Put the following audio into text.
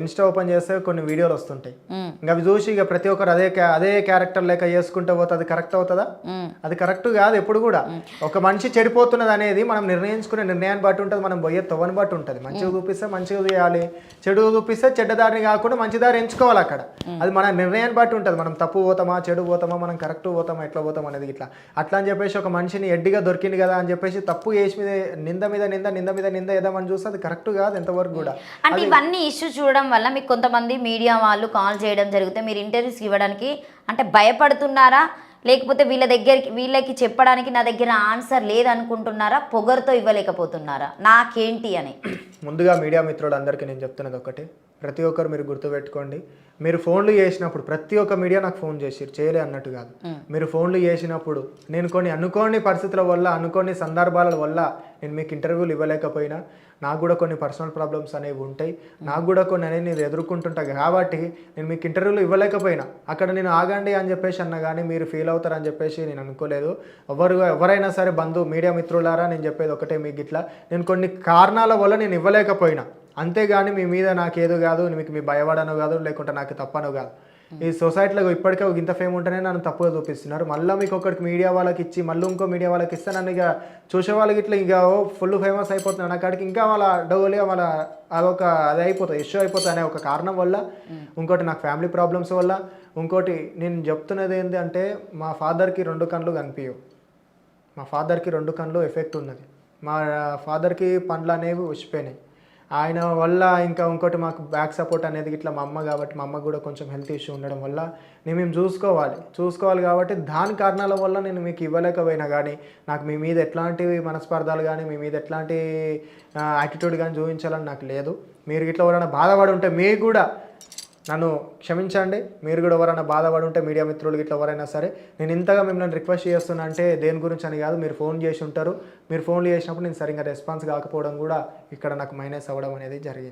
Insta open చేస్తే కొన్ని వీడియోలు వస్తుంటాయి, ఇంకా అవి చూసి ఇక ప్రతి ఒక్కరు అదే క్యారెక్టర్ లెక్క చేసుకుంటే పోతే అది కరెక్ట్ అవుతుందా? అది కరెక్ట్ కాదు ఎప్పుడు కూడా. ఒక మనిషి చెడిపోతున్నది అనేది మనం నిర్ణయించుకునే నిర్ణయాన్ని బట్టి ఉంటుంది, మనం పోయే తవ్వని బట్టి ఉంటుంది. మంచిగా చూపిస్తే మంచిగా చేయాలి, చెడు చూపిస్తే చెడ్డదారిని కాకుండా మంచి దారి ఎంచుకోవాలి అక్కడ. అది మన నిర్ణయాన్ని బట్టి ఉంటుంది, మనం తప్పు పోతామా చెడు పోతామా మనం కరెక్ట్ పోతామా ఎట్లా పోతాం అనేది. ఇట్లా అట్లా అని చెప్పేసి ఒక మనిషిని ఎడ్డిగా దొరికింది కదా అని చెప్పేసి తప్పు చేసి మీద నింద మీద నింద ఏదామని చూస్తే అది కరెక్ట్ కాదు ఎంతవరకు కూడా. అంటే ఇవన్నీ ఇష్యూ చూడడం వల్ల మీకు కొంతమంది మీడియా వాళ్ళు కాల్ చేయడం జరిగితే మీరు ఇంటర్వ్యూస్ ఇవ్వడానికి అంటే భయపడుతున్నారా, లేకపోతే వీళ్ళకి చెప్పడానికి నా దగ్గర ఆన్సర్ లేదనుకుంటున్నారా, పొగరుతో ఇవ్వలేకపోతున్నారా, నాకేంటి అని? ముందుగా మీడియా మిత్రులు అందరికీ నేను చెప్తున్నది ఒకటి, ప్రతి ఒక్కరు మీరు గుర్తుపెట్టుకోండి, మీరు ఫోన్లు చేసినప్పుడు ప్రతి ఒక్క మీడియా నాకు ఫోన్ చేసి చేయలే అన్నట్టు కాదు. మీరు ఫోన్లు చేసినప్పుడు నేను కొన్ని అనుకోని పరిస్థితుల వల్ల అనుకోని సందర్భాల వల్ల నేను మీకు ఇంటర్వ్యూలు ఇవ్వలేకపోయినా, నాకు కూడా కొన్ని పర్సనల్ ప్రాబ్లమ్స్ అనేవి ఉంటాయి, నాకు కూడా కొన్ని అనేది నేను ఎదుర్కొంటుంటా కాబట్టి నేను మీకు ఇంటర్వ్యూలు ఇవ్వలేకపోయినా అక్కడ నేను ఆగండి అని చెప్పేసి అన్నా కానీ మీరు ఫీల్ అవుతారని చెప్పేసి నేను అనుకోలేదు. ఎవరైనా సరే మీడియా మిత్రులారా నేను చెప్పేది ఒకటే, మీకు ఇట్లా నేను కొన్ని కారణాల వల్ల నేను ఇవ్వలేకపోయినా, అంతేగాని మీ మీద నాకేదో కాదు, మీకు మీ భయపడను కాదు, లేకుంటే నాకు తప్పను కాదు. ఈ సొసైటీలో ఇప్పటికే ఇంత ఫేమ్ ఉంటేనే నన్ను తప్పుగా చూపిస్తున్నారు, మళ్ళీ మీకు ఒకరికి మీడియా వాళ్ళకి ఇచ్చి మళ్ళీ ఇంకో మీడియా వాళ్ళకి ఇస్తే నన్ను ఇక చూసే వాళ్ళకి ఇట్లా ఇక ఫుల్ ఫేమస్ అయిపోతున్నాను నా కాడికి, ఇంకా వాళ్ళ డోలిగా వాళ్ళ అదొక అది అయిపోతుంది, ఇష్యూ అయిపోతుంది అనే ఒక కారణం వల్ల, ఇంకోటి నాకు ఫ్యామిలీ ప్రాబ్లమ్స్ వల్ల, ఇంకోటి నేను చెప్తున్నది ఏంటి అంటే మా ఫాదర్కి 2 కళ్ళు కనిపించవు, మా ఫాదర్కి 2 కళ్ళు ఎఫెక్ట్ ఉన్నది, మా ఫాదర్కి పండ్లు అనేవి వచ్చిపోయినాయి, ఆయన వల్ల ఇంకా ఇంకోటి మాకు బ్యాక్ సపోర్ట్ అనేది ఇట్లా మా అమ్మ కాబట్టి మా అమ్మకు కూడా కొంచెం హెల్త్ ఇష్యూ ఉండడం వల్ల మేము చూసుకోవాలి కాబట్టి దాని కారణాల వల్ల నేను మీకు ఇవ్వలేకపోయినా కానీ నాకు మీ మీద ఎట్లాంటి మనస్పర్ధాలు కానీ మీ మీద ఎట్లాంటి యాటిట్యూడ్ కానీ చూపించాలని నాకు లేదు. మీరు ఇట్లా ఎవరైనా బాధపడి ఉంటే మీకు కూడా నన్ను క్షమించండి, మీరు కూడా ఎవరైనా బాధపడి ఉంటే మీడియా మిత్రులు ఇట్లా ఎవరైనా సరే, నేను ఇంతగా మిమ్మల్ని రిక్వెస్ట్ చేస్తున్నా అంటే దేని గురించి అని కాదు, మీరు ఫోన్ చేసి ఉంటారు, మీరు ఫోన్లు చేసినప్పుడు నేను సరిగ్గా రెస్పాన్స్ కాకపోవడం కూడా ఇక్కడ నాకు మైనస్ అవ్వడం అనేది జరిగింది.